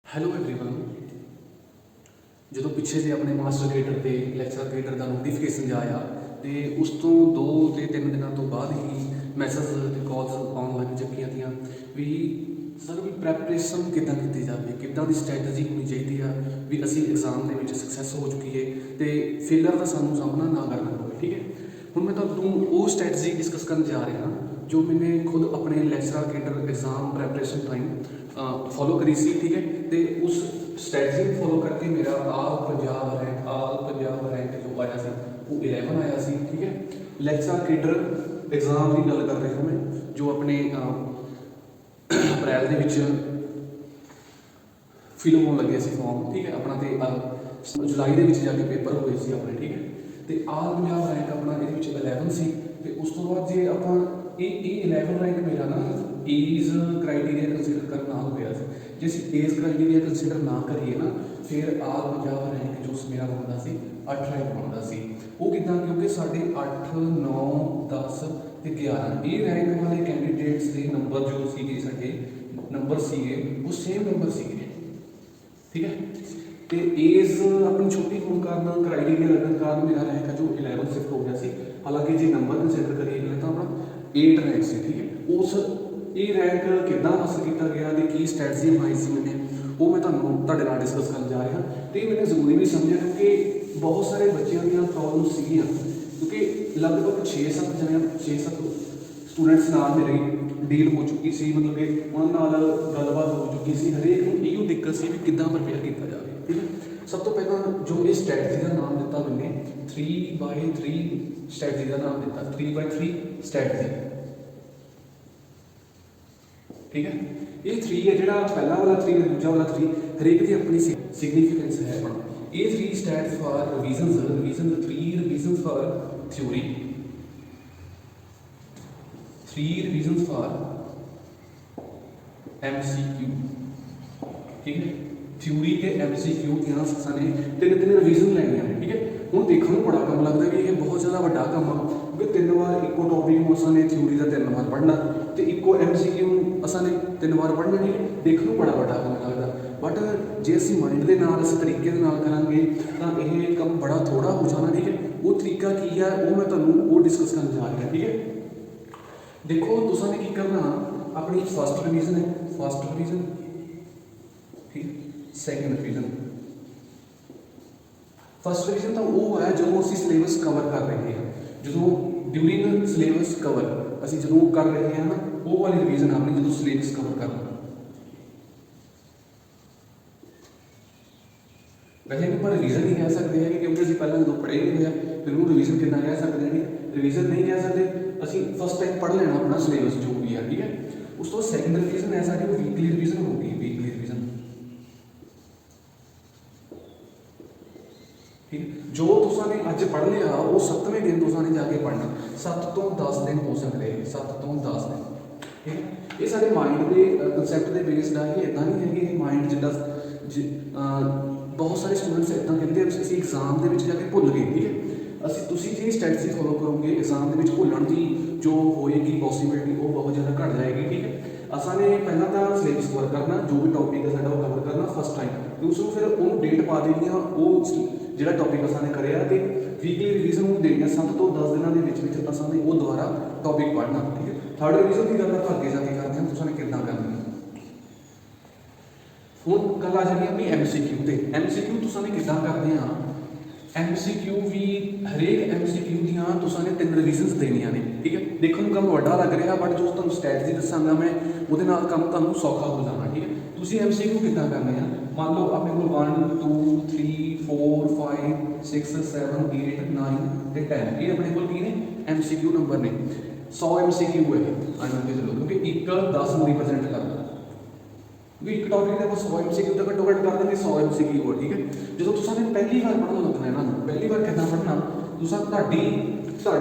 Hello everyone. ਜਦੋਂ ਪਿੱਛੇ ਜੇ ਆਪਣੇ ਮਾਸਟਰ ਕ੍ਰੀਏਟਰ ਤੇ ਲੈਕਚਰ ਕ੍ਰੀਏਟਰ ਦਾ ਨੋਟੀਫਿਕੇਸ਼ਨ ਆਇਆ ਤੇ ਉਸ ਤੋਂ 2 ਤੇ 3 ਦਿਨਾਂ ਤੋਂ ਬਾਅਦ ਹੀ ਮੈਸੇਜ ਤੇ ਕਾਲਸ ਆਉਣ ਲੱਗ ਚੁੱਕੀਆਂ ਤੀਆਂ ਵੀ ਸਰ ਵੀ ਪ੍ਰੈਪਰੇਸ਼ਨ ਕਿੱਦਾਂ ਕੀਤੀ ਜਾਵੇ, ਕਿੱਦਾਂ ਦੀ ਸਟ੍ਰੈਟਜੀ ਹੋਣੀ ਚਾਹੀਦੀ ਆ ਵੀ ਅਸੀਂ ਐਗਜ਼ਾਮ ਦੇ ਵਿੱਚ ਸਕਸੈਸ ਹੋ ਚੁੱਕੀਏ ਤੇ ਫੇਲਰ ਦਾ ਸਾਨੂੰ ਸਾਹਮਣਾ ਨਾ ਕਰਨਾ ਪਵੇ। ਠੀਕ ਹੈ, ਹੁਣ ਮੈਂ ਤੁਹਾਨੂੰ ਉਹ ਸਟ੍ਰੈਟਜੀ ਡਿਸਕਸ ਕਰਨ ਜਾ ਰਿਹਾ ਜੋ ਮੈंने खुद अपने lecture creator exam preparation time follow करी सी। ठीक है, तो उस स्ट्रैटजी को फॉलो करके मेरा आल पंजाब रैंक जो आया सी वो 11 आया सी। ठीक है, ਲੈਕਚਰ ਕ੍ਰੀਏਟਰ एग्जाम की गल कर रहा हूँ मैं जो अपने अप्रैल के फिल होने लगे सी फॉर्म। ठीक है, अपना तो जुलाई के जाके पेपर हुए सी अपने। ठीक है, तो आल पंजाब रैंक अपना ये 11 सी। तो उस तो बाद जे आप 11 रैंक मेरा ना एज क्राइटेरिया कंसीडर करना हो गया सी। जे असीं एज क्राइटेरिया कंसीडर ना करिए ना फिर आल पंजाब रैंक जो मेरा बनता सी 8 रैंक बनता सी। वो कितना क्योंकि साढ़े 8 9 10 ते 11 ये रैंक वाले कैंडीडेट्स के नंबर जो सीगे साडे नंबर सीगे वो सेम नंबर सीगे। ठीक है, तो एज अपनी छोटी होने कारण क्राइटेरिया लगने कारण मेरा रैंक जो 11 शिफ्ट हो गया सी। हालांकि जो नंबर कंसीडर करिए तो अपना 8 रैंक से। ठीक है, उस ये रैंक कितना हासिल किया गया तो की स्ट्रैटजी बनाई सी मैंने वो मैं तुहाडे नाल डिस्कस करन जा रहा। तो ये मैंने जरूरी भी समझा क्योंकि बहुत सारे बच्चों दी प्रॉब्लम सीगियां क्योंकि लगभग 6-7 जने 6-7 स्टूडेंट्स नाल मेरी डील हो चुकी सी, मतलब कि उन्होंने नाल गलबात हो चुकी सी। हरेक नूं इहो दिक्कत सी भी किद्दां प्रिपेयर किया जाए। ठीक है, सब तो पहला जो ये स्ट्रैटजी का नाम दिता मैंने 3x3 स्ट्रैटजी का नाम दिता 3x3 स्ट्रैटजी। ठीक है, ये 3 है जो पहला वाला 3 दूजा वाला 3 हरेक की अपनी सिग्निफिकेंस है। ये 3 stands for revision 3 revision for theory, 3 revision for MCQ। ठीक है, थ्योरी के MCQ दियां असां ने 3 रिवीजन लैनियां ने। ठीक है, हुण देखण नूं बड़ा कम लगदा कि ये बहुत ज़्यादा वड्डा काम आ क्योंकि 3 बार इक्को टॉपिक नूं असां ने थ्योरी का 3 बार पढ़ना तो इक्को MCQ असां ने 3 बार पढ़ना। नहीं देखण नूं बड़ा वड्डा काम लगदा, बट जे असीं माइंड दे नाल इस तरीके दे नाल करांगे तां इह काम बड़ा थोड़ा हो जाना। ठीक है, वो तरीका की है वो मैं तुहानूं वो डिस्कस करन जा रहा। ठीक है, देखो तुसां ने की करना अपनी फर्स्ट रिवीजन है, फर्स्ट रिवीजन। ठीक, सैकेंड रिवीजन। फर्स्ट रिवीजन तो वो है जो असीं सिलेबस कवर कर रहे हैं, जो ड्यूरिंग सिलेबस कवर असीं जो कर रहे हैं ना वो वाली रिवीजन अपनी जो सिलेबस कवर करना। वैसे पर रिवीजन नहीं कह सकते हैं क्योंकि असीं पहले जो पढ़े नहीं हुआ फिर उन्होंने रिवीजन कितना कह सकते हैं। रिवीजन नहीं कह सकते, असीं फर्स्ट टाइम पढ़ लेना अपना सिलेबस जो भी है। ठीक है, उस तो सैकेंड रिवीजन है साडी वीकली रिवीजन होगी, वीकली रिवीजन। ठीक है, जो तुसां ने अज पढ़ लिया वो 7वें दिन तुसां ने जाके पढ़ना। 7 तो 10 दिन हो सकते हैं, 7 तो 10 दिन। ठीक है, ये सारे माइंड के कंसैप्ट के बेस्ड है, इदा नहीं है कि माइंड जिदा बहुत सारे स्टूडेंट्स इदा कहते हैं असीं एग्जाम के जाके भुल गए। ठीक है, असीं तुसीं जी स्ट्रैटजी फॉलो करोगे एग्जाम के भुलण की जो होएगी पॉसिबिलिटी वो बहुत ज़्यादा घट जाएगी। ठीक है, असां ने पहला तो सिलेबस कवर करना, जो भी टॉपिक है साडा वो कवर करना फर्स्ट टाइम, दूसरों फिर उन्होंने डेट पा देनी वो जो टॉपिक असां ने करिया तो वीकली रिवीजन वो देनी 7 तो 10 दिनों के असां ने वो दोबारा टॉपिक पढ़ना। ठीक है, थर्ड रिवीजन की गल तो अगे जाके करते हैं तुसां ने किद्दां करनी। हुण गल आ जानी अपनी MCQ ते। MCQ तुसां ने किद्दां करदे आ, MCQ भी हरेक MCQ दियां तुसां ने 3 रिवीजनस देनियां ने। ठीक है, देखो काम वड्डा लग रहा बट जो तुहानूं स्ट्रैटजी दसांगा मैं उहदे नाल काम तुहानूं सौखा हो जाना। ठीक है, तुसीं MCQ किद्दां करने आ, मान लो अपने को 1 2 3 4 5 6 7 8 9 ते 10 ये अपने को की ने MCQ नंबर ने। 100 MCQ है मान के चलो क्योंकि एक 10 ਨੂੰ रिप्रजेंट करदा एक टॉपिक के 100 MCQ तो घट्टो घट कर देंगे 100 MCQ हो। ठीक है, जो तुसां ने पहली बार पढ़ना लगना इन्हां पहली बार किद्दां पढ़ना तुसां तुहाडी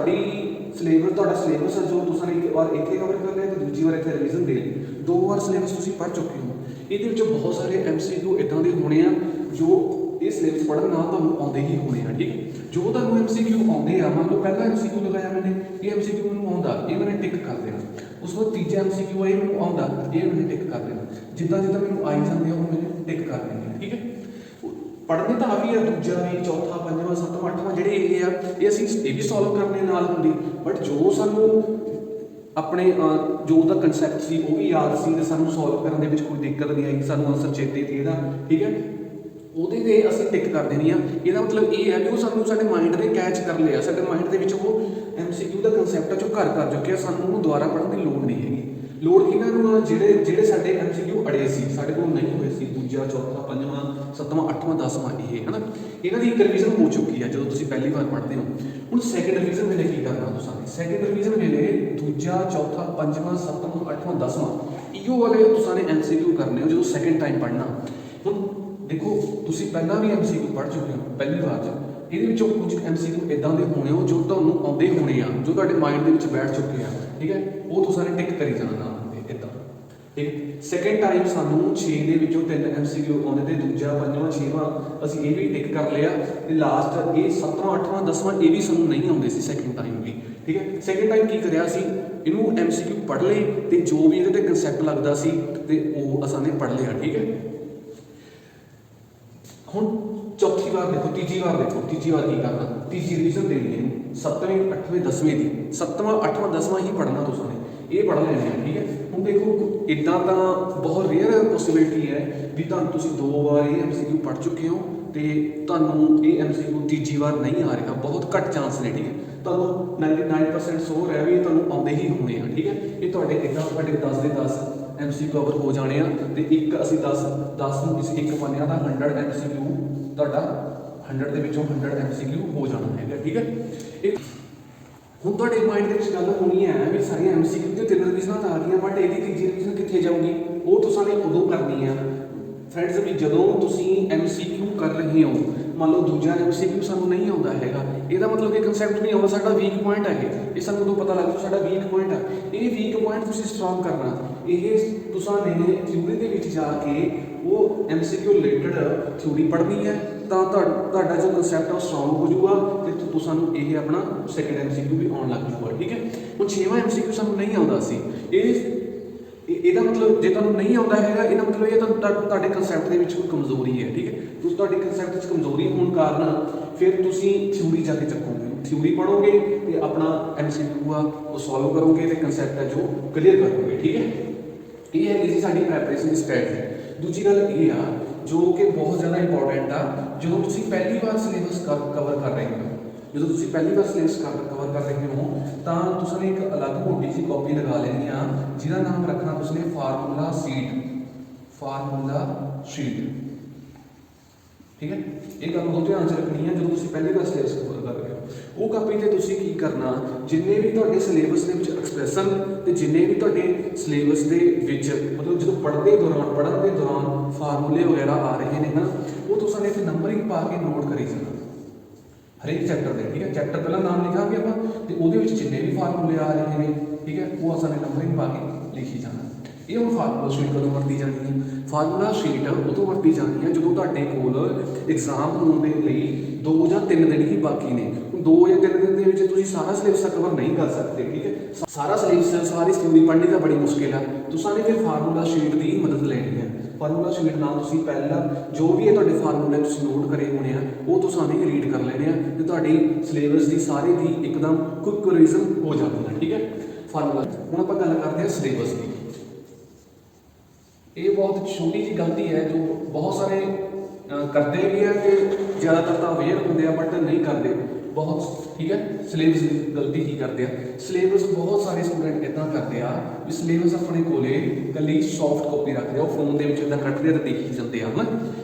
सिलेबस जो तुसां ने एक बार इत्थे कवर कर लिया तो दूजी बार इत्थे रिवीजन दे 2 बार सिलेबस तुसीं पढ़ चुके हो। ये बहुत सारे MCQ इदां दे होने जो ये सिलेबस पढ़न नाल तुहानूं आउंदे ही होने। ठीक है, जो तुहानूं MCQ आउंदे आ मान लो पहला MCQ लगाया मैंने ये MCQ मैनूं आउंदा ये मैंने टिक कर देना। ਉਸ ਤੋਂ ਬਾਅਦ ਤੀਜਾ MCQ ਇਹ ਮੈਨੂੰ ਆਉਂਦਾ, ਇਹ ਮੈਨੂੰ ਟਿਕ ਕਰ ਦੇਣਾ। ਜਿੱਦਾਂ ਜਿੱਦਾਂ ਮੈਨੂੰ ਆਈ ਜਾਂਦੇ ਆ ਉਹ ਮੈਨੂੰ ਟਿਕ ਕਰ ਦੇਣੇ, ਠੀਕ ਹੈ। ਪੜ੍ਹਨੇ ਤਾਂ ਆ ਵੀ ਆ, ਦੂਜਾ ਵੀ, ਚੌਥਾ, ਪੰਜਵਾਂ, ਸੱਤਵਾਂ, ਅੱਠਵਾਂ ਜਿਹੜੇ ਇਹ ਆ, ਇਹ ਅਸੀਂ ਇਹ ਵੀ ਸੋਲਵ ਕਰਨੇ ਨਾਲ ਹੁੰਦੀ, ਬਟ ਜੋ ਸਾਨੂੰ ਆਪਣੇ ਜੋ ਉਹਦਾ ਕਨਸੈਪਟ ਸੀ ਉਹ ਵੀ ਯਾਦ ਸੀ ਤੇ ਸਾਨੂੰ ਸੋਲਵ ਕਰਨ ਦੇ ਵਿੱਚ ਕੋਈ ਦਿੱਕਤ ਨਹੀਂ ਆਈ, ਸਾਨੂੰ ਆਨਸਰ ਚੇਤੇ ਸੀ ਇਹਦਾ, ਠੀਕ ਹੈ। ਉਹਦੇ 'ਤੇ ਅਸੀਂ ਟਿਕ ਕਰ ਦੇਣੀ ਆ। ਇਹਦਾ ਮਤਲਬ ਇਹ ਹੈ ਕਿ ਉਹ ਸਾਨੂੰ ਸਾਡੇ ਮਾਈਂਡ ਨੇ ਕੈਚ ਕਰ ਲਿਆ, ਸਾਡੇ ਮਾਈਂਡ ਦੇ ਵਿੱਚ ਉਹ MCQ ਦਾ ਕਨਸੈਪਟ ਆ ਜੋ ਘਰ ਕਰ ਚੁੱਕਿਆ, ਸਾਨੂੰ ਉਹਨੂੰ ਦੁਬਾਰਾ ਪੜ੍ਹਨ ਦੀ ਲੋੜ ਨਹੀਂ ਹੈਗੀ। ਲੋੜ ਕਿਹਨਾਂ ਨੂੰ, ਜਿਹੜੇ ਸਾਡੇ MCQ ਅੜੇ ਸੀ, ਸਾਡੇ ਕੋਲ ਨਹੀਂ ਹੋਏ ਸੀ, ਦੂਜਾ, ਚੌਥਾ, ਪੰਜਵਾਂ, ਸੱਤਵਾਂ, ਅੱਠਵਾਂ, 10ਵਾਂ, ਇਹ ਹੈ ਨਾ, ਇਹਨਾਂ ਦੀ ਇੱਕ ਰਿਵੀਜ਼ਨ ਹੋ ਚੁੱਕੀ ਹੈ ਜਦੋਂ ਤੁਸੀਂ ਪਹਿਲੀ ਵਾਰ ਪੜ੍ਹਦੇ ਹੋ। ਹੁਣ ਸੈਕਿੰਡ ਰਿਵੀਜ਼ਨ ਵੇਲੇ ਕੀ ਕਰਨਾ ਤੁਸੀਂ? ਸੈਕਿੰਡ ਰਿਵੀਜ਼ਨ ਵੇਲੇ ਦੂਜਾ, ਚੌਥਾ, ਪੰਜਵਾਂ, ਸੱਤਵਾਂ, ਅੱਠਵਾਂ, 10ਵਾਂ ਇਹੋ ਵਾਲੇ ਤੁਸੀਂ MCQ ਕਰਨੇ ਹੋ ਜਦੋਂ ਸੈਕਿੰਡ ਟਾਈਮ ਪੜ੍ਹਨਾ। ਹੁਣ ਦੇਖੋ ਤੁਸੀਂ ਪਹਿਲਾਂ ਵੀ MCQ ਪੜ੍ਹ ਚੁੱਕੇ ਹੋ ਪਹਿਲੀ ਵਾਰ 'ਚ, ਇਹਦੇ ਵਿੱਚੋਂ ਕੁਝ MCQ ਇੱਦਾਂ ਦੇ ਹੋਣੇ ਹੋ ਜੋ ਤੁਹਾਨੂੰ ਆਉਂਦੇ ਹੋਣੇ ਆ, ਜੋ ਤੁਹਾਡੇ ਮਾਈਂਡ ਦੇ ਵਿੱਚ ਬੈਠ ਚੁੱਕੇ ਆ, ਠੀਕ ਹੈ। ਉਹ ਤੁਸੀਂ ਟਿਕ ਕਰੀ ਜਾਣਾ ਨਾਲ ਇੱਦਾਂ, ਠੀਕ। ਸੈਕਿੰਡ ਟਾਈਮ ਸਾਨੂੰ 6 ਦੇ ਵਿੱਚੋਂ 3 MCQ ਆਉਂਦੇ ਤੇ ਦੂਜਾ, ਪੰਜਵਾਂ, ਛੇਵਾਂ ਅਸੀਂ ਇਹ ਵੀ ਟਿਕ ਕਰ ਲਿਆ ਤੇ ਲਾਸਟ ਇਹ 7ਵਾਂ, 8ਵਾਂ, 10ਵਾਂ ਇਹ ਵੀ ਸਾਨੂੰ ਨਹੀਂ ਆਉਂਦੇ ਸੀ ਸੈਕਿੰਡ ਟਾਈਮ ਵੀ, ਠੀਕ ਹੈ। ਸੈਕਿੰਡ ਟਾਈਮ ਕੀ ਕਰਿਆ ਸੀ, ਇਹਨੂੰ MCQ ਪੜ੍ਹ ਲਏ ਤੇ ਜੋ ਵੀ ਇਹਦੇ ਤੇ ਕਨਸੈਪਟ ਲੱਗਦਾ ਸੀ ਤੇ ਉਹ ਅਸਾਂ ਨੇ ਪੜ੍ਹ ਲਿਆ, ਠੀਕ ਹੈ। ਹੁਣ ਚੌਥੀ ਵਾਰ ਦੇਖੋ, ਤੀਜੀ ਵਾਰ ਦੇਖੋ, ਤੀਜੀ ਵਾਰ ਕੀ ਕਰਨਾ, ਤੀਜੀ ਰਿਵੀਜ਼ਨ ਦੇਣੀ ਹੈ ਇਹਨੂੰ 7ਵੇਂ, 8ਵੇਂ, 10ਵੇਂ ਦੀ, 7ਵਾਂ, 8ਵਾਂ, 10ਵਾਂ ਹੀ ਪੜ੍ਹਨਾ ਤੁਸੀਂ ਨੇ, ਇਹ ਪੜ੍ਹ ਲੈਣੇ ਆ, ਠੀਕ ਹੈ। ਹੁਣ ਦੇਖੋ ਇੱਦਾਂ ਤਾਂ ਬਹੁਤ ਰੇਅਰ ਪੋਸੀਬਿਲਿਟੀ ਹੈ ਵੀ ਤੁਹਾਨੂੰ ਤੁਸੀਂ 2 ਵਾਰ ਇਹ MCQ ਪੜ੍ਹ ਚੁੱਕੇ ਹੋ ਤੇ ਤੁਹਾਨੂੰ ਇਹ MCQ ਤੀਜੀ ਵਾਰ ਨਹੀਂ ਆ ਰਿਹਾ, ਬਹੁਤ ਘੱਟ ਚਾਂਸ ਨੇ, ਠੀਕ ਹੈ। ਤੁਹਾਨੂੰ 99% ਸ਼ੋਰ ਹੈ ਵੀ ਤੁਹਾਨੂੰ ਆਉਂਦੇ ਹੀ ਹੋਣੇ ਆ, ਠੀਕ ਹੈ। ਇਹ ਤੁਹਾਡੇ ਇੱਦਾਂ ਤੁਹਾਡੇ 10 ਦੇ 10 MCQ ਕਵਰ ਹੋ ਜਾਣੇ ਆ ਤੇ ਇੱਕ ਅਸੀਂ 10 ਨੂੰ ਕਿਸੇ ਇੱਕ ਮੰਨਿਆ ਤਾਂ 100 MCQ ਤੁਹਾਡਾ 100 ਦੇ ਵਿੱਚੋਂ 100 MCQ ਹੋ ਜਾਣਾ ਹੈਗਾ, ਠੀਕ ਹੈ। ਇਹ ਹੁਣ ਤੁਹਾਡੇ ਮਾਈਂਡ ਦੇ ਵਿੱਚ ਗੱਲ ਹੋਣੀ ਹੈ ਵੀ ਸਾਰੀਆਂ MCQ ਤੇ 3 ਰਿਵੀਜ਼ਨਾਂ ਤਾਂ ਆ ਗਈਆਂ, ਬਟ ਇਹਦੀ ਤੀਜੀ ਰਿਵੀਜ਼ਨ ਕਿੱਥੇ ਜਾਊਗੀ? ਉਹ ਤੁਸੀਂ ਨੇ ਉਦੋਂ ਕਰਨੀ ਆ ਫਰੈਂਡਸ ਵੀ ਜਦੋਂ ਤੁਸੀਂ MCQ ਕਰ ਰਹੇ ਹੋ। ਮੰਨ ਲਓ ਦੂਜਾ MCQ ਸਾਨੂੰ ਨਹੀਂ ਆਉਂਦਾ ਹੈਗਾ, ਇਹਦਾ ਮਤਲਬ ਕਿ ਕਨਸੈਪਟ ਨਹੀਂ ਆਉਂਦਾ, ਸਾਡਾ ਵੀਕ ਪੁਆਇੰਟ ਹੈ ਇਹ ਸਾਨੂੰ ਉਦੋਂ ਪਤਾ ਲੱਗ ਜੂ ਸਾਡਾ ਵੀਕ ਪੁਆਇੰਟ ਆ। ਇਹ ਵੀਕ ਪੁਆਇੰਟ ਤੁਸੀਂ ਸਟਰੋਂਗ ਕਰਨਾ, ਇਹ ਤੁਸੀਂ ਨੇ ਥਿਊਰੀ ਦੇ ਵਿੱਚ ਜਾ ਕੇ ਉਹ MCQ ਰਿਲੇਟਡ ਥਿਊਰੀ ਪੜ੍ਹਨੀ ਹੈ ਤਾਂ ਤੁਹਾਡਾ ਜੋ ਕਨਸੈਪਟ ਆ ਉਹ ਸਟਰੋਂਗ ਹੋ ਜਾਊਗਾ ਤੇ ਤੁਹਾਨੂੰ ਇਹ ਆਪਣਾ ਸੈਕਿੰਡ MCQ ਵੀ ਆਉਣ ਲੱਗ ਜੂਗਾ, ਠੀਕ ਹੈ। ਹੁਣ 6ਵਾਂ MCQ ਸਾਨੂੰ ਨਹੀਂ ਆਉਂਦਾ ਸੀ, ਇਹਦਾ ਮਤਲਬ ਜੇ ਤੁਹਾਨੂੰ ਨਹੀਂ ਆਉਂਦਾ ਹੈਗਾ ਇਹਦਾ ਮਤਲਬ ਇਹ ਤੁਹਾਡੇ ਕਨਸੈਪਟ ਦੇ ਵਿੱਚ ਕੋਈ ਕਮਜ਼ੋਰੀ ਹੈ, ਠੀਕ ਹੈ। ਤੁਸੀਂ ਤੁਹਾਡੇ ਕਨਸੈਪਟ ਵਿੱਚ ਕਮਜ਼ੋਰੀ ਹੋਣ ਕਾਰਨ ਫਿਰ ਤੁਸੀਂ ਥਿਊਰੀ ਜਾ ਕੇ ਚੱਕੋਗੇ, ਥਿਊਰੀ ਪੜ੍ਹੋਗੇ ਤੇ ਆਪਣਾ MCQ ਆ ਉਹ ਸੋਲਵ ਕਰੋਗੇ ਤੇ ਕਨਸੈਪਟ ਹੈ ਜੋ ਕਲੀਅਰ ਕਰੋਗੇ, ਠੀਕ ਹੈ। ਇਹ ਹੈ ਜੀ ਸਾਡੀ ਪ੍ਰੈਪਰੇਸ਼ਨ ਦੀ ਸਟ੍ਰੈਟਜੀ। ਦੂਜੀ ਗੱਲ ਇਹ ਆ ਜੋ ਕਿ ਬਹੁਤ ਜ਼ਿਆਦਾ ਇੰਪੋਰਟੈਂਟ ਆ, ਜਦੋਂ ਤੁਸੀਂ ਪਹਿਲੀ ਵਾਰ ਸਿਲੇਬਸ ਕਵਰ ਕਰ ਰਹੇ ਹੋ, ਜਦੋਂ ਤੁਸੀਂ ਪਹਿਲੀ ਵਾਰ ਸਿਲੇਬਸ ਕਵਰ ਕਰ ਰਹੇ ਹੋ ਤਾਂ ਤੁਸੀਂ ਇੱਕ ਅਲੱਗ ਮੋਟੀ ਜਿਹੀ ਕਾਪੀ ਲਗਾ ਲੈਣੀ ਆ ਜਿਹਦਾ ਨਾਮ ਰੱਖਣਾ ਤੁਸੀਂ ਫਾਰਮੂਲਾ ਸ਼ੀਟ, ਠੀਕ ਹੈ। ਇਹ ਗੱਲ ਬਹੁਤ ਧਿਆਨ 'ਚ ਰੱਖਣੀ ਹੈ ਜਦੋਂ ਤੁਸੀਂ ਪਹਿਲੀ ਵਾਰ ਸਿਲੇਬਸ ਕਵਰ ਕਰ ਰਹੇ ਹੋ। ਉਹ ਕਾਪੀ 'ਤੇ ਤੁਸੀਂ ਕੀ ਕਰਨਾ, ਜਿੰਨੇ ਵੀ ਤੁਹਾਡੇ ਸਿਲੇਬਸ ਦੇ ਵਿੱਚ ਐਕਸਪ੍ਰੈਸ਼ਨ ਤੇ ਜਿੰਨੇ ਵੀ ਤੁਹਾਡੇ ਸਿਲੇਬਸ ਦੇ ਵਿੱਚ ਮਤਲਬ ਜਦੋਂ ਪੜ੍ਹਨ ਦੇ ਦੌਰਾਨ ਫਾਰਮੂਲੇ ਵਗੈਰਾ ਆ ਰਹੇ ਨੇ ਨਾ, ਉਹ ਤੁਸੀਂ ਨੇ ਇੱਥੇ ਨੰਬਰਿੰਗ ਪਾ ਕੇ ਨੋਟ ਕਰੀ ਜਾਣਾ ਹਰੇਕ ਚੈਪਟਰ ਦੇ, ਠੀਕ ਹੈ। ਚੈਪਟਰ ਪਹਿਲਾਂ ਨਾਮ ਲਿਖਾਂਗੇ ਆਪਾਂ ਤੇ ਉਹਦੇ ਵਿੱਚ ਜਿੰਨੇ ਵੀ ਫਾਰਮੂਲੇ ਆ ਰਹੇ ਨੇ, ਠੀਕ ਹੈ, ਉਹ ਅਸਾਂ ਨੇ ਨੰਬਰਿੰਗ ਪਾ ਕੇ ਲਿਖੀ ਜਾਣਾ। ਇਹ ਹੁਣ ਫਾਰਮੂਲਾ ਸ਼ੀਟ ਕਦੋਂ ਵਰਤੀ ਜਾਣੀ ਹੈ? ਫਾਰਮੂਲਾ ਸ਼ੀਟ ਉਦੋਂ ਵਰਤੀ ਜਾਣੀ ਹੈ ਜਦੋਂ ਤੁਹਾਡੇ ਕੋਲ ਐਗਜ਼ਾਮ ਹੋਣ ਦੇ ਲਈ 2 ਜਾਂ 3 ਦਿਨ ਹੀ ਬਾਕੀ ਨੇ। 2 ਜਾਂ 3 ਦਿਨ ਦੇ ਵਿੱਚ ਤੁਸੀਂ ਸਾਰਾ ਸਿਲੇਬਸ ਕਵਰ ਨਹੀਂ ਕਰ ਸਕਦੇ, ਠੀਕ ਹੈ। ਸਾਰਾ ਸਿਲੇਬਸ ਸਾਰੀ ਥਿਊਰੀ ਪੜ੍ਹਨੀ ਤਾਂ ਬੜੀ ਮੁਸ਼ਕਿਲ ਹੈ। ਤੁਸੀਂ ਨੇ ਫਿਰ ਫਾਰਮੂਲਾ ਸ਼ੀਟ ਦੀ ਮਦਦ ਲੈਣੀ ਹੈ। ਫਾਰਮੂਲਾ ਸ਼ੀਟ ਨਾਲ ਤੁਸੀਂ ਪਹਿਲਾਂ ਜੋ ਵੀ ਹੈ ਤੁਹਾਡੇ ਫਾਰਮੂਲੇ ਤੁਸੀਂ ਨੋਟ ਕਰੇ ਹੋਣੇ ਆ ਉਹ ਤੁਸੀਂ ਨੇ ਰੀਡ ਕਰ ਲੈਣੇ ਆ ਤੇ ਤੁਹਾਡੀ ਸਿਲੇਬਸ ਦੀ ਸਾਰੀ ਦੀ ਇੱਕਦਮ ਕੁਇਕ ਰਿਵੀਜ਼ਨ ਹੋ ਜਾਂਦੀ ਹੈ, ਠੀਕ ਹੈ। ਫਾਰਮੂਲਾ ਹੁਣ ਆਪਾਂ ਗੱਲ ਕਰਦੇ ਹਾਂ ਸਿਲੇਬਸ ਦੀ। ਇਹ ਬਹੁਤ ਛੋਟੀ ਜਿਹੀ ਗਲਤੀ ਹੈ ਜੋ ਬਹੁਤ ਸਾਰੇ ਕਰਦੇ ਵੀ ਹੈ ਤੇ ਜ਼ਿਆਦਾਤਰ ਤਾਂ ਅਵੇਅਰ ਹੁੰਦੇ ਆ ਬਟ ਨਹੀਂ ਕਰਦੇ ਬਹੁਤ, ਠੀਕ ਹੈ। ਸਿਲੇਬਸ ਦੀ ਗਲਤੀ ਕੀ ਕਰਦੇ ਆ, ਸਿਲੇਬਸ ਬਹੁਤ ਸਾਰੇ ਸਟੂਡੈਂਟ ਇੱਦਾਂ ਕਰਦੇ ਆ ਵੀ ਸਿਲੇਬਸ ਆਪਣੇ ਕੋਲੇ ਇਕੱਲੀ ਸੌਫਟ ਕਾਪੀ ਰੱਖਦੇ ਆ, ਉਹ ਫੋਨ ਦੇ ਵਿੱਚ ਇੱਦਾਂ ਕੱਢਦੇ ਆ ਤੇ ਦੇਖੀ ਜਾਂਦੇ ਆ, ਹੈ ਨਾ,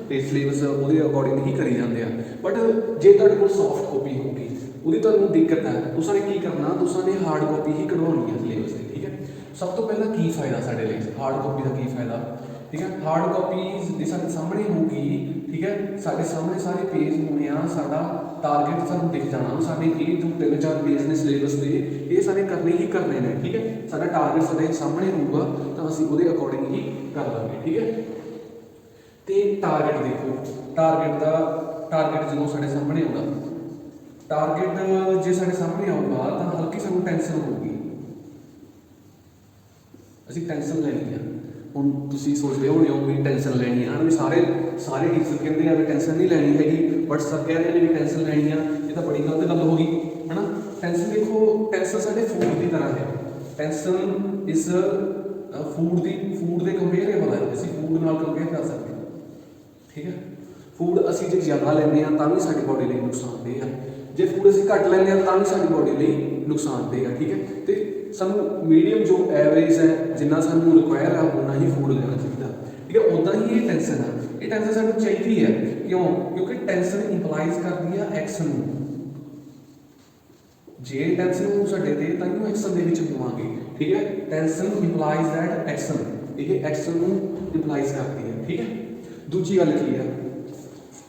ਤੇ ਸਿਲੇਬਸ ਉਹਦੇ ਅਕੋਰਡਿੰਗ ਹੀ ਕਰੀ ਜਾਂਦੇ ਆ। ਬਟ ਜੇ ਤੁਹਾਡੇ ਕੋਲ ਸੌਫਟ ਕਾਪੀ ਹੋਊਗੀ ਉਹਦੀ ਤੁਹਾਨੂੰ ਦਿੱਕਤ ਹੈ, ਤੁਸੀਂ ਨੇ ਕੀ ਕਰਨਾ, ਤੁਸੀਂ ਨੇ ਹਾਰਡ ਕਾਪੀ ਹੀ ਕਢਵਾਉਣੀ ਹੈ ਸਿਲੇਬਸ ਦੀ, ਠੀਕ ਹੈ। ਸਭ ਤੋਂ ਪਹਿਲਾਂ ਕੀ ਫਾਇਦਾ ਸਾਡੇ ਲਈ ਹਾਰਡ ਕਾਪੀ ਦਾ, ਕੀ ਫਾਇਦਾ, ਠੀਕ ਹੈ। ਹਾਰਡ ਕਾਪੀ ਦੀ ਸਾਡੇ ਸਾਹਮਣੇ ਹੋਊਗੀ, ਠੀਕ ਹੈ, ਸਾਡੇ ਸਾਹਮਣੇ ਸਾਰੇ ਪੇਜ ਹੋਣੇ ਆ, ਸਾਡਾ ਟਾਰਗੇਟ ਸਾਨੂੰ ਦਿਖ ਜਾਣਾ, ਸਾਡੇ ਇਹ ਜੋ 3-4 ਪੇਜ ਨੇ ਸਿਲੇਬਸ ਦੇ ਇਹ ਸਾਰੇ ਕਰਨੇ ਹੀ ਕਰਨੇ ਨੇ, ਠੀਕ ਹੈ। ਸਾਡਾ ਟਾਰਗੇਟ ਸਾਡੇ ਸਾਹਮਣੇ ਹੋਊਗਾ ਤਾਂ ਅਸੀਂ ਉਹਦੇ ਅਕੋਰਡਿੰਗ ਹੀ ਕਰ ਲਾਂਗੇ, ਠੀਕ ਹੈ। ਤੇ ਟਾਰਗੇਟ ਦੇਖੋ, ਟਾਰਗੇਟ ਜਦੋਂ ਸਾਡੇ ਸਾਹਮਣੇ ਆਉਂਦਾ, ਟਾਰਗੇਟ ਜੇ ਸਾਡੇ ਸਾਹਮਣੇ ਆਊਗਾ ਤਾਂ ਹਲਕੀ ਸਾਨੂੰ ਟੈਨਸ਼ਨ ਹੋਊਗੀ, ਅਸੀਂ ਟੈਨਸ਼ਨ ਲੈਣੀ ਆ। ਹੁਣ ਤੁਸੀਂ ਸੋਚਦੇ ਹੋਣੇ ਹੋ ਵੀ ਟੈਨਸ਼ਨ ਲੈਣੀ ਆ, ਵੀ ਸਾਰੇ ਟੀਚਰ ਕਹਿੰਦੇ ਆ ਵੀ ਟੈਨਸ਼ਨ ਨਹੀਂ ਲੈਣੀ ਹੈਗੀ, ਬਟ ਸਰ ਕਹਿ ਰਹੇ ਨੇ ਵੀ ਟੈਨਸ਼ਨ ਲੈਣੀ ਆ, ਇਹ ਤਾਂ ਬੜੀ ਗਲਤ ਗੱਲ ਹੋ ਗਈ ਹੈ ਨਾ। ਟੈਨਸ਼ਨ ਦੇਖੋ, ਟੈਨਸ਼ਨ ਸਾਡੇ ਫੂਡ ਦੀ ਤਰ੍ਹਾਂ ਹੈ। ਟੈਨਸ਼ਨ ਇਸ ਫੂਡ ਦੇ ਕੰਪੇਅਰੇਬਲ ਹੈ, ਅਸੀਂ ਫੂਡ ਨਾਲ ਕੰਪੇਅਰ ਕਰ ਸਕਦੇ ਹਾਂ, ਠੀਕ ਹੈ। ਫੂਡ ਅਸੀਂ ਜੇ ਜ਼ਿਆਦਾ ਲੈਂਦੇ ਹਾਂ ਤਾਂ ਵੀ ਸਾਡੀ ਬੋਡੀ ਲਈ ਨੁਕਸਾਨਦੇਹ ਆ, ਜੇ ਫੂਡ ਅਸੀਂ ਘੱਟ ਲੈਂਦੇ ਹਾਂ ਤਾਂ ਵੀ ਸਾਡੀ ਬੋਡੀ ਲਈ ਨੁਕਸਾਨਦੇਹ ਆ, ਠੀਕ ਹੈ। ਤੇ ਸਾਨੂੰ ਮੀਡੀਅਮ ਜੋ ਐਵਰੇਜ ਹੈ, ਜਿੰਨਾ ਸਾਨੂੰ ਰਿਕੁਆਇਰ ਆ ਉਨਾ ਹੀ ਫੂਡ ਲੈਣਾ ਚਾਹੀਦਾ, ਠੀਕ ਹੈ। ਉੱਦਾਂ ਹੀ ਇਹ ਟੈਨਸ਼ਨ ਆ, ਇਹ ਟੈਨਸ਼ਨ ਸਾਨੂੰ ਚਾਹੀਦੀ ਹੈ, ਕਿਉਂਕਿ ਟੈਨਸ਼ਨ ਇੰਪਲਾਈਜ਼ ਕਰਦੀ ਆ ਐਕਸ਼ਨ ਨੂੰ। ਜੇ ਟੈਨਸ਼ਨ ਨੂੰ ਸਾਡੇ ਤੇ ਤਾਂ ਇਹਨੂੰ ਐਕਸ਼ਨ ਦੇ ਵਿੱਚ ਹੋਵਾਂਗੇ, ਠੀਕ ਹੈ। ਟੈਨਸ਼ਨ ਇੰਪਲਾਈਜ਼ ਦੈਟ ਐਕਸ਼ਨ, ਇਹ ਐਕਸ਼ਨ ਨੂੰ ਇੰਪਲਾਈਜ਼ ਕਰਦੀ ਹੈ, ਠੀਕ ਹੈ। ਦੂਜੀ ਗੱਲ ਕੀ ਹੈ?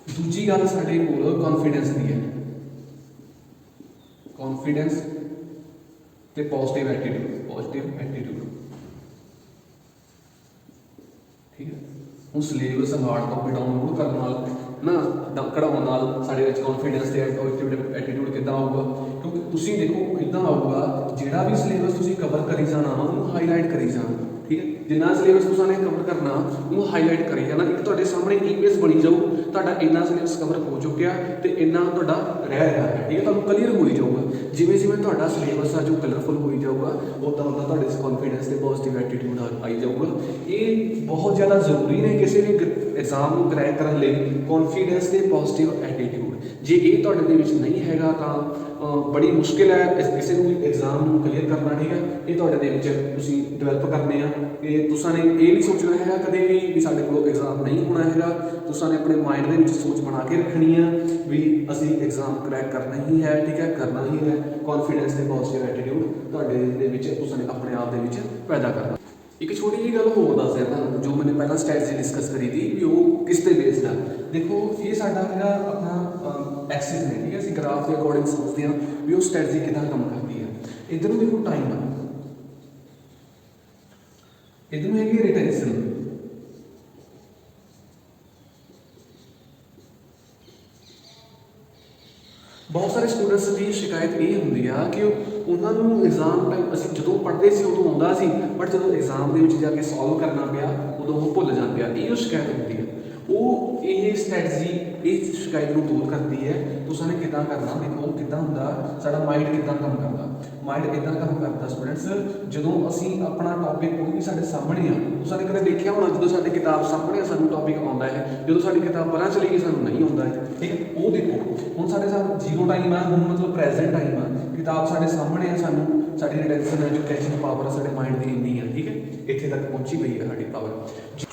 ਦੂਜੀ ਗੱਲ ਸਾਡੇ ਕੋਲ ਕੌਨਫੀਡੈਂਸ ਦੀ ਹੈ। ਕੌਨਫੀਡੈਂਸ ਤੇ ਪੋਜ਼ਿਟਿਵ ਐਟੀਟਿਊਡ, ਠੀਕ ਹੈ। ਹੁਣ ਸਿਲੇਬਸ ਹਾਰਡ ਕਾਪੀ ਡਾਊਨਲੋਡ ਕਰਨ ਨਾਲ ਨਾ ਕਢਾਉਣ ਨਾਲ ਸਾਡੇ ਵਿੱਚ ਕੌਨਫੀਡੈਂਸ ਤੇ ਐਟੀਟਿਊਡ ਕਿੱਦਾਂ ਆਊਗਾ? ਕਿਉਂਕਿ ਤੁਸੀਂ ਦੇਖੋ ਇੱਦਾਂ ਆਊਗਾ, ਜਿਹੜਾ ਵੀ ਸਿਲੇਬਸ ਤੁਸੀਂ ਕਵਰ ਕਰੀ ਜਾਣਾ ਉਹਨੂੰ ਹਾਈਲਾਈਟ ਕਰੀ ਜਾਣਾ, ਠੀਕ ਹੈ। ਜਿੰਨਾ ਸਿਲੇਬਸ ਤੁਸੀਂ ਨੇ ਕਵਰ ਕਰਨਾ ਉਹਨੂੰ ਹਾਈਲਾਈਟ ਕਰੀ ਜਾਣਾ। ਇੱਕ ਤੁਹਾਡੇ ਸਾਹਮਣੇ ਇਮੇਜ ਬਣੀ ਜਾਊ, ਤੁਹਾਡਾ ਇੰਨਾ ਸਿਲੇਬਸ ਕਵਰ ਹੋ ਚੁੱਕਿਆ ਤੇ ਇੰਨਾ ਤੁਹਾਡਾ ਰਹਿ ਰਿਹਾ ਹੈ, ਠੀਕ ਹੈ। ਤੁਹਾਨੂੰ ਕਲੀਅਰ ਹੋਈ ਜਾਊਗਾ। ਜਿਵੇਂ ਜਿਵੇਂ ਤੁਹਾਡਾ ਸਿਲੇਬਸ ਆ ਜੋ ਕਲਰਫੁਲ ਹੋਈ ਜਾਊਗਾ, ਉੱਦਾਂ ਉੱਦਾਂ ਤੁਹਾਡੇ ਕੌਨਫੀਡੈਂਸ ਤੇ ਪੋਜ਼ਿਟਿਵ ਐਟੀਟਿਊਡ ਆਈ ਜਾਊਗਾ। ਇਹ ਬਹੁਤ ਜ਼ਿਆਦਾ ਜ਼ਰੂਰੀ ਨੇ ਕਿਸੇ ਵੀ ਐਗਜ਼ਾਮ ਨੂੰ ਕਰੈਕ ਕਰਨ ਲਈ, ਕੌਨਫੀਡੈਂਸ ਤੇ ਪੋਜ਼ਿਟਿਵ ਐਟੀਟਿਊਡ। ਜੇ ਇਹ ਤੁਹਾਡੇ ਦੇ ਵਿੱਚ ਨਹੀਂ ਹੈਗਾ ਤਾਂ ਬੜੀ ਮੁਸ਼ਕਿਲ ਹੈ ਕਿਸੇ ਨੂੰ ਵੀ ਐਗਜ਼ਾਮ ਨੂੰ ਕਲੀਅਰ ਕਰਨਾ, ਠੀਕ ਹੈ। ਇਹ ਤੁਹਾਡੇ ਦੇ ਵਿੱਚ ਤੁਸੀਂ ਡਿਵੈਲਪ ਕਰਨੇ ਆ। ਕਿ ਤੁਸੀਂ ਨੇ ਇਹ ਨਹੀਂ ਸੋਚਣਾ ਹੈਗਾ ਕਦੇ ਵੀ ਸਾਡੇ ਕੋਲ ਐਗਜ਼ਾਮ ਨਹੀਂ ਹੋਣਾ ਹੈਗਾ। ਤੁਸੀਂ ਨੇ ਆਪਣੇ ਮਾਈਂਡ ਦੇ ਵਿੱਚ ਸੋਚ ਬਣਾ ਕੇ ਰੱਖਣੀ ਆ ਵੀ ਅਸੀਂ ਐਗਜ਼ਾਮ ਕਰੈਕ ਕਰਨਾ ਹੀ ਹੈ, ਠੀਕ ਹੈ, ਕਰਨਾ ਹੀ ਹੈ। ਕੌਨਫੀਡੈਂਸ ਤੇ ਪੋਜ਼ਿਟਿਵ ਐਟੀਟਿਊਡ ਤੁਹਾਡੇ ਦੇ ਵਿੱਚ ਤੁਸੀਂ ਨੇ ਆਪਣੇ ਆਪ ਦੇ ਵਿੱਚ ਪੈਦਾ ਕਰਨਾ। ਇੱਕ ਛੋਟੀ ਜਿਹੀ ਗੱਲ ਹੋਰ ਦੱਸ ਦਿਆਂ ਤੁਹਾਨੂੰ, ਜੋ ਮੈंने ਪਹਿਲਾਂ ਸਟ੍ਰੈਟਜੀ ਡਿਸਕਸ ਕਰੀ ਸੀ ਵੀ ਉਹ ਕਿਸ ਤੇ ਬੇਸਡ ਆ। ਦੇਖੋ ਇਹ ਸਾਡਾ ਹੈਗਾ ਆਪਣਾ ਐਕਸਿਸ ਨੇ, ਠੀਕ ਹੈ। ਅਸੀਂ ਗ੍ਰਾਫ ਦੇ ਅਕੋਰਡਿੰਗ ਸਮਝਦੇ ਹਾਂ ਵੀ ਉਹ ਸਟ੍ਰੈਟਜੀ ਕਿੱਦਾਂ ਕੰਮ ਕਰਦੀ ਹੈ। ਇੱਧਰ ਨੂੰ ਦੇਖੋ ਟਾਈਮ ਆ, ਇੱਧਰ ਨੂੰ ਹੈਗੀ ਰਿਟੈਂਸ਼ਨ, ਬਹੁਤ ਸਾਰੇ ਸਟੂਡੈਂਟਸ ਦੀ ਸ਼ਿਕਾਇਤ ਇਹ ਹੁੰਦੀ ਆ ਕਿ ਉਹਨਾਂ ਨੂੰ ਐਗਜ਼ਾਮ ਟਾਈਮ ਅਸੀਂ ਜਦੋਂ ਪੜ੍ਹਦੇ ਸੀ ਉਦੋਂ ਆਉਂਦਾ ਸੀ, ਬਟ ਜਦੋਂ ਐਗਜ਼ਾਮ ਦੇ ਵਿੱਚ ਜਾ ਕੇ ਸੋਲਵ ਕਰਨਾ ਪਿਆ ਉਦੋਂ ਉਹ ਭੁੱਲ ਜਾਂਦੇ ਆ। ਇਹ ਉਹ ਸ਼ਿਕਾਇਤ ਹੁੰਦੀ ਹੈ। ਉਹ ਇਹ ਸਟ੍ਰੈਟਜੀ ਇਸ ਸ਼ਿਕਾਇਤ ਨੂੰ ਦੂਰ ਕਰਦੀ ਹੈ। ਤੁਸੀਂ ਨੇ ਕਿੱਦਾਂ ਕਰਨਾ, ਦੇਖੋ ਕਿੱਦਾਂ ਹੁੰਦਾ ਸਾਡਾ ਮਾਈਂਡ, ਕਿੱਦਾਂ ਕੰਮ ਕਰਦਾ ਮਾਈਂਡ। ਇੱਦਾਂ ਕੰਮ ਕਰਦਾ ਸਟੂਡੈਂਟਸ, ਜਦੋਂ ਅਸੀਂ ਆਪਣਾ ਟੌਪਿਕ ਕੋਈ ਵੀ ਸਾਡੇ ਸਾਹਮਣੇ ਆ, ਤੁਸੀਂ ਨੇ ਕਦੇ ਦੇਖਿਆ ਹੋਣਾ ਜਦੋਂ ਸਾਡੀ ਕਿਤਾਬ ਸਾਹਮਣੇ ਆ ਸਾਨੂੰ ਟੌਪਿਕ ਆਉਂਦਾ ਹੈ, ਜਦੋਂ ਸਾਡੀ ਕਿਤਾਬ ਪਰਾਂ ਚਲੀ ਗਈ ਸਾਨੂੰ ਨਹੀਂ ਆਉਂਦਾ ਹੈ, ਠੀਕ ਹੈ। ਉਹ ਦੇਖੋ ਹੁਣ ਸਾਡੇ ਸਾਹ ਜ਼ੀਰੋ ਟਾਈਮ ਆ, ਹੁਣ ਮਤਲਬ ਪ੍ਰੈਜ਼ੈਂਟ ਟਾਈਮ ਆ, ਕਿਤਾਬ ਸਾਡੇ ਸਾਹਮਣੇ ਆ, ਸਾਨੂੰ ਸਾਡੀ ਰਿਟੈਂਸ਼ਨ ਹੈ ਜੋ ਕੈਚਿੰਗ ਪਾਵਰ ਸਾਡੇ ਮਾਈਂਡ ਦੀ ਇੰਨੀ ਆ, ਠੀਕ ਹੈ। ਇੱਥੇ ਤੱਕ ਪਹੁੰਚੀ ਪਈ ਹੈ ਸਾਡੀ ਪਾਵਰ।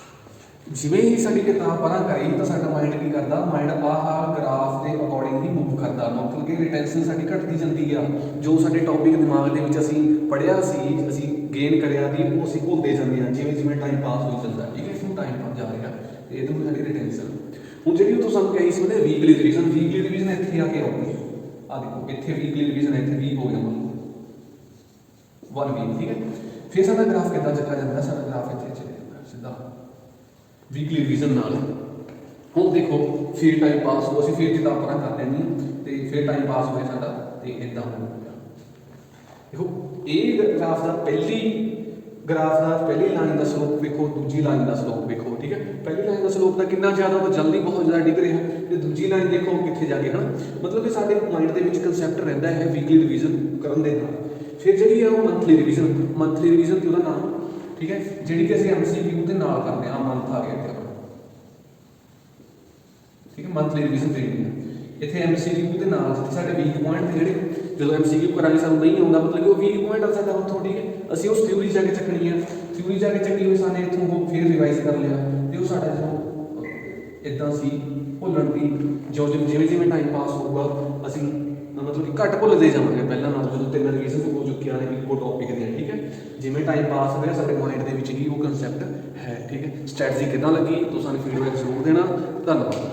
ਜਿਵੇਂ ਹੀ ਸਾਡੀ ਕਿਤਾਬ ਪਰਾਂ ਕਰੀ ਤਾਂ ਸਾਡਾ ਮਾਈਂਡ ਕੀ ਕਰਦਾ, ਮਾਈਂਡ ਆਹ ਗ੍ਰਾਫ ਦੇ ਅਕੋਰਡਿੰਗ ਹੀ ਮੂਵ ਕਰਦਾ। ਮਤਲਬ ਕਿ ਰਿਟੈਂਸ਼ਨ ਸਾਡੀ ਘਟਦੀ ਜਾਂਦੀ ਆ। ਜੋ ਸਾਡੇ ਟੌਪਿਕ ਦਿਮਾਗ ਦੇ ਵਿੱਚ ਅਸੀਂ ਪੜ੍ਹਿਆ ਸੀ, ਅਸੀਂ ਗੇਨ ਕਰਿਆ ਸੀ, ਉਹ ਅਸੀਂ ਭੁੱਲਦੇ ਜਾਂਦੇ ਹਾਂ ਜਿਵੇਂ ਜਿਵੇਂ ਟਾਈਮ ਪਾਸ ਹੋ ਜਾਂਦਾ, ਠੀਕ ਹੈ। ਇਸ ਨੂੰ ਟਾਈਮ ਪਾਸ ਜਾ ਰਿਹਾ ਤੇ ਇਹਦੇ ਨੂੰ ਸਾਡੀ ਰਿਟੈਂਸ਼ਨ। ਹੁਣ ਜਿਹੜੀ ਉਹ ਸਾਨੂੰ ਕਹੀ ਸੀ ਉਹਨੇ ਵੀਕਲੀ ਰਿਵੀਜ਼ਨ ਇੱਥੇ ਆ ਕੇ ਆਉਂਦੀ ਹੈ। ਆ ਦੇਖੋ ਇੱਥੇ ਵੀਕਲੀ ਰਿਵੀਜ਼ਨ ਇੱਥੇ ਵੀਕ ਹੋ ਗਿਆ, ਮਤਲਬ 1 ਵੀਕ, ਠੀਕ ਹੈ। ਫਿਰ ਸਾਡਾ ਗ੍ਰਾਫ ਕਿੱਦਾਂ ਚੱਕਾ ਜਾਂਦਾ, ਸਾਡਾ ਗ੍ਰਾਫ ਇੱਥੇ ਚੱਲਿਆ ਜਾਂਦਾ ਸਿੱਧਾ ਵੀਕਲੀ ਰਿਵੀਜ਼ਨ ਨਾਲ। ਹੁਣ ਦੇਖੋ ਫਿਰ ਟਾਈਮ ਪਾਸ ਹੋ, ਅਸੀਂ ਫਿਰ ਕਿਤਾਬ ਪਰਾਂ ਕਰ ਲੈਣੀ ਤੇ ਫਿਰ ਟਾਈਮ ਪਾਸ ਹੋਇਆ ਸਾਡਾ ਤੇ ਇੱਦਾਂ ਹੋ ਗਿਆ। ਦੇਖੋ ਇਹ ਗ੍ਰਾਫ ਦਾ ਪਹਿਲੀ ਲਾਈਨ ਦਾ ਸਲੋਪ ਵੇਖੋ, ਦੂਜੀ ਲਾਈਨ ਦਾ ਸਲੋਪ ਵੇਖੋ, ਠੀਕ ਹੈ। ਪਹਿਲੀ ਲਾਈਨ ਦਾ ਸਲੋਪ ਤਾਂ ਕਿੰਨਾ ਜ਼ਿਆਦਾ, ਉਹ ਜਲਦੀ ਬਹੁਤ ਜ਼ਿਆਦਾ ਡਿੱਗ ਰਿਹਾ ਤੇ ਦੂਜੀ ਲਾਈਨ ਦੇਖੋ ਕਿੱਥੇ ਜਾ ਕੇ, ਹਨਾ। ਮਤਲਬ ਕਿ ਸਾਡੇ ਮਾਈਂਡ ਦੇ ਵਿੱਚ ਕੰਸੈਪਟ ਰਹਿੰਦਾ ਹੈ ਵੀਕਲੀ ਰਿਵੀਜ਼ਨ ਕਰਨ ਦੇ ਨਾਲ। ਫਿਰ ਜਿਹੜੀ ਆ ਉਹ ਮੰਥਲੀ ਰਿਵੀਜ਼ਨ ਤੇ ਉਹਦਾ ਨਾਮ, ਠੀਕ ਹੈ, ਜਿਹੜੀ ਕਿ ਅਸੀਂ MCQ ਦੇ ਨਾਲ ਕਰਦੇ ਹਾਂ। ਮੰਥ ਆ ਗਿਆ ਇੱਥੇ ਆਪਣਾ, ਠੀਕ ਹੈ। ਮੰਥਲੀ ਰਿਵੀਜ਼ਨ ਦੇਣੀ ਹੈ ਇੱਥੇ MCQ ਦੇ ਨਾਲ, ਜਿੱਥੇ ਸਾਡੇ ਵੀਕ ਪੁਆਇੰਟ ਜਿਹੜੇ ਜਦੋਂ MCQ ਕਰਾਂਗੇ ਸਾਨੂੰ ਨਹੀਂ ਆਉਂਦਾ, ਮਤਲਬ ਕਿ ਉਹ ਵੀਕ ਪੁਆਇੰਟ ਆ ਸਾਡਾ ਉੱਥੋਂ, ਠੀਕ ਹੈ। ਅਸੀਂ ਉਸ ਥਿਊਰੀ ਜਾ ਕੇ ਚੱਕਣੀ ਹੈ, ਥਿਊਰੀ ਜਾ ਕੇ ਚੱਕੀ ਹੋਈ ਸਾਨੇ ਇੱਥੋਂ ਉਹ ਫਿਰ ਰਿਵਾਈਜ਼ ਕਰ ਲਿਆ ਤੇ ਉਹ ਸਾਡਾ ਜਦੋਂ ਇੱਦਾਂ ਸੀ ਭੁੱਲਣ ਦੀ, ਜਿਵੇਂ ਜਿਵੇਂ ਟਾਈਮ ਪਾਸ ਹੋਊਗਾ ਅਸੀਂ ਮਤਲਬ ਕਿ ਘੱਟ ਭੁੱਲਦੇ ਜਾਵਾਂਗੇ ਪਹਿਲਾਂ ਨਾਲ, ਜਦੋਂ 3 ਰਿਵੀਜ਼ਨ ਹੋ ਚੁੱਕੀਆਂ ਨੇ ਇੱਕੋ ਟੌਪਿਕ ਦੀਆਂ, ਠੀਕ ਹੈ। ਜਿਵੇਂ ਟਾਈਮ ਪਾਸ ਹੋਇਆ ਸਾਡੇ ਮਾਈਂਡ ਦੇ ਵਿੱਚ ਹੀ ਉਹ ਕੰਸੈਪਟ ਹੈ, ਠੀਕ ਹੈ। ਸਟ੍ਰੈਟਜੀ ਕਿੱਦਾਂ ਲੱਗੀ ਤੁਸੀਂ ਸਾਨੂੰ ਫੀਡਬੈਕ ਜ਼ਰੂਰ ਦੇਣਾ। ਧੰਨਵਾਦ।